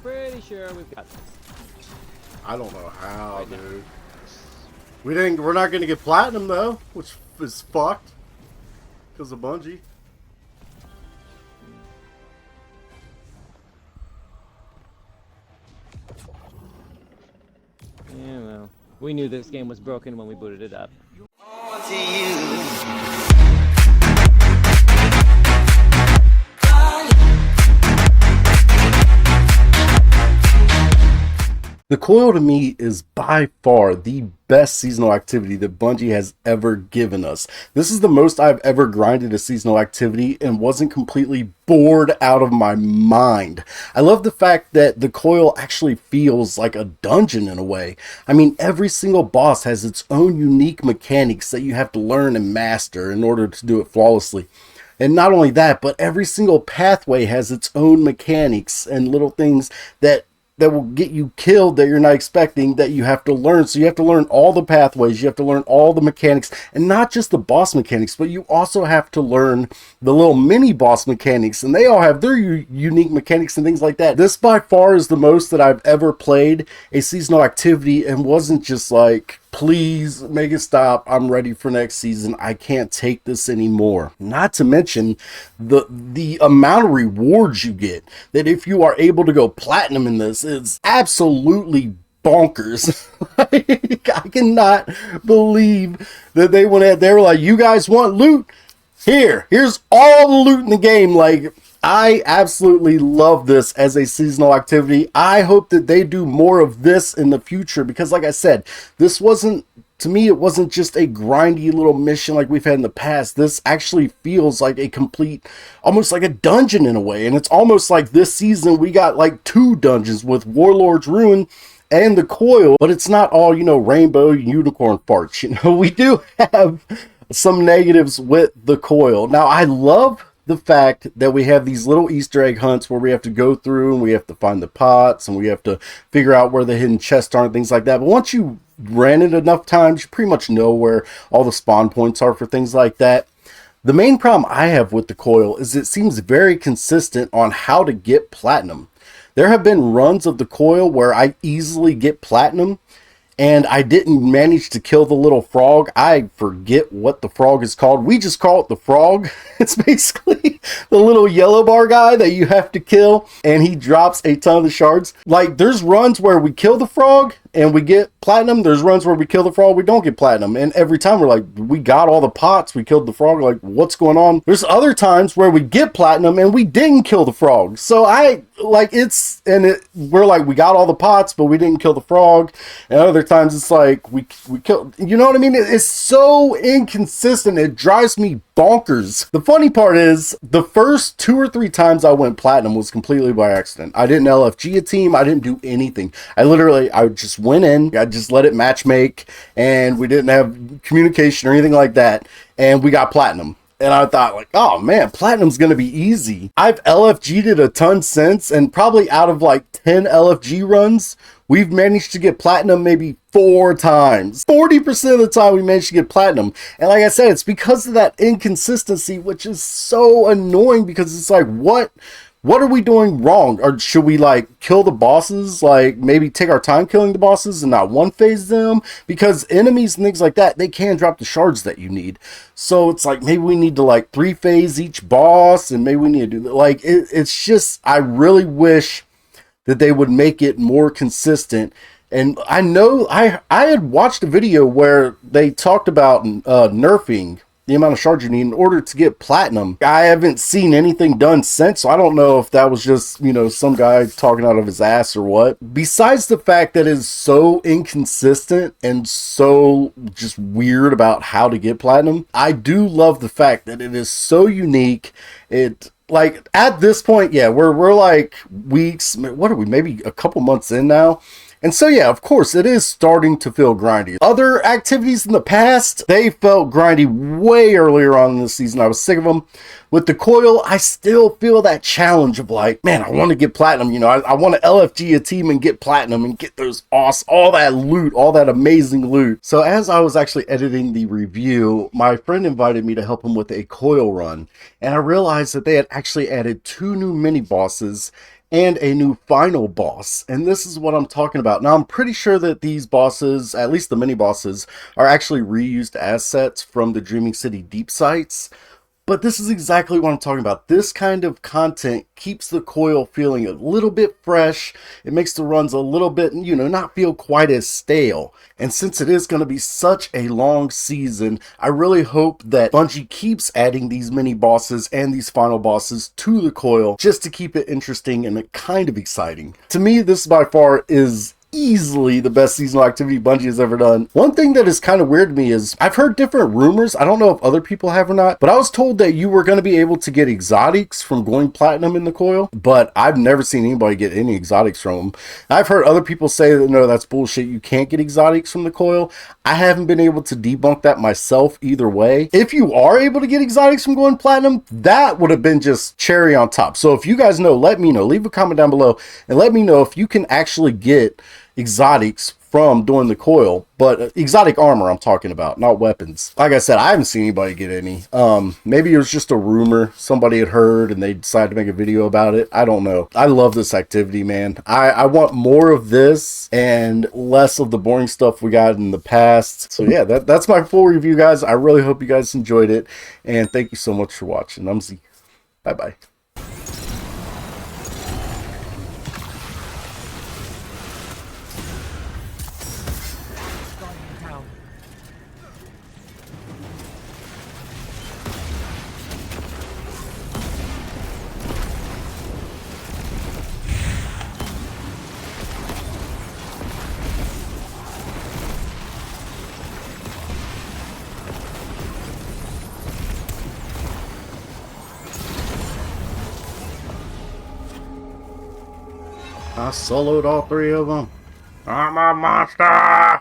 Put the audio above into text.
pretty sure we've got this. I don't know how, Right now. dude. We're not gonna get platinum though, which is fucked. Because of Bungie. Yeah, well, we knew this game was broken when we booted it up. The Coil to me is by far the best seasonal activity that Bungie has ever given us. This is the most I've ever grinded a seasonal activity and wasn't completely bored out of my mind. I love the fact that the Coil actually feels like a dungeon in a way. I mean, every single boss has its own unique mechanics that you have to learn and master in order to do it flawlessly. And not only that, but every single pathway has its own mechanics and little things that will get you killed that you're not expecting, that you have to learn. So you have to learn all the pathways, you have to learn all the mechanics, and not just the boss mechanics, but you also have to learn the little mini boss mechanics, and they all have their unique mechanics and things like that. This by far is the most that I've ever played a seasonal activity and wasn't just like, please make it stop, I'm ready for next season, I can't take this anymore. Not to mention the amount of rewards you get, that if you are able to go platinum in this is absolutely bonkers. I cannot believe that they were like, you guys want loot? Here's all the loot in the game. Like, I absolutely love this as a seasonal activity. I hope that they do more of this in the future because, like I said, this wasn't, to me, it wasn't just a grindy little mission like we've had in the past. This actually feels like a complete, almost like a dungeon in a way. And it's almost like this season we got like 2 dungeons with Warlord's Ruin and the Coil, but it's not all, rainbow unicorn farts. We do have some negatives with the Coil. Now, I love the fact that we have these little Easter egg hunts where we have to go through and we have to find the pots and we have to figure out where the hidden chests are and things like that. But once you ran it enough times, you pretty much know where all the spawn points are for things like that. The main problem I have with the Coil is it seems very consistent on how to get platinum. There have been runs of the Coil where I easily get platinum and I didn't manage to kill the little frog. I forget what the frog is called. We just call it the frog. It's basically the little yellow bar guy that you have to kill, and he drops a ton of the shards. Like, there's runs where we kill the frog and we get platinum. There's runs where we kill the frog, we don't get platinum. And every time we're like, we got all the pots, we killed the frog, like, what's going on? There's other times where we get platinum and we didn't kill the frog. So we're like, we got all the pots, but we didn't kill the frog. And other times it's like, we killed, you know what I mean? It's so inconsistent. It drives me bonkers. The funny part is the first 2 or 3 times I went platinum was completely by accident. I didn't LFG a team. I didn't do anything. I just went in, I just let it match make, and we didn't have communication or anything like that. And we got platinum. And I thought, like, oh man, platinum's gonna be easy. I've LFG'd it a ton since, and probably out of like 10 LFG runs, we've managed to get platinum maybe 4 times. 40% of the time we managed to get platinum. And like I said, it's because of that inconsistency, which is so annoying because it's like, what are we doing wrong? Or should we like kill the bosses? Like maybe take our time killing the bosses and not one phase them? Because enemies and things like that, they can drop the shards that you need. So it's like, maybe we need to like 3 phase each boss, and maybe we need to do like, it's just, I really wish that they would make it more consistent. And I know I had watched a video where they talked about nerfing the amount of shards you need in order to get platinum. I haven't seen anything done since, so I don't know if that was just, some guy talking out of his ass or what. Besides the fact that it's so inconsistent and so just weird about how to get platinum, I do love the fact that it is so unique. Like, at this point, yeah, we're like weeks, what are we, maybe a couple months in now? And so, yeah, of course, it is starting to feel grindy. Other activities in the past, they felt grindy way earlier on in the season. I was sick of them. With the Coil, I still feel that challenge of like, man, I want to get platinum. I want to LFG a team and get platinum and get those all that loot, all that amazing loot. So as I was actually editing the review, my friend invited me to help him with a Coil run. And I realized that they had actually added 2 new mini bosses and a new final boss. And this is what I'm talking about. Now, I'm pretty sure that these bosses, at least the mini bosses, are actually reused assets from the Dreaming City Deep sites. But this is exactly what I'm talking about. This kind of content keeps the Coil feeling a little bit fresh. It makes the runs a little bit, not feel quite as stale. And since it is going to be such a long season, I really hope that Bungie keeps adding these mini bosses and these final bosses to the Coil just to keep it interesting and kind of exciting. To me, this by far is easily the best seasonal activity Bungie has ever done. One thing that is kind of weird to me is I've heard different rumors. I don't know if other people have or not, but I was told that you were going to be able to get exotics from going platinum in the Coil, but I've never seen anybody get any exotics from them. I've heard other people say that no, that's bullshit. You can't get exotics from the Coil. I haven't been able to debunk that myself either way. If you are able to get exotics from going platinum, that would have been just cherry on top. So if you guys know, let me know. Leave a comment down below and let me know if you can actually get exotics from doing the Coil, but exotic armor I'm talking about, not weapons. Like I said, I haven't seen anybody get any. Maybe it was just a rumor somebody had heard and they decided to make a video about it. I don't know. I love this activity, man. I want more of this and less of the boring stuff we got in the past. So yeah, that's my full review, guys. I really hope you guys enjoyed it, and thank you so much for watching. I'm Z. Bye bye. I soloed all three of them. I'm a monster!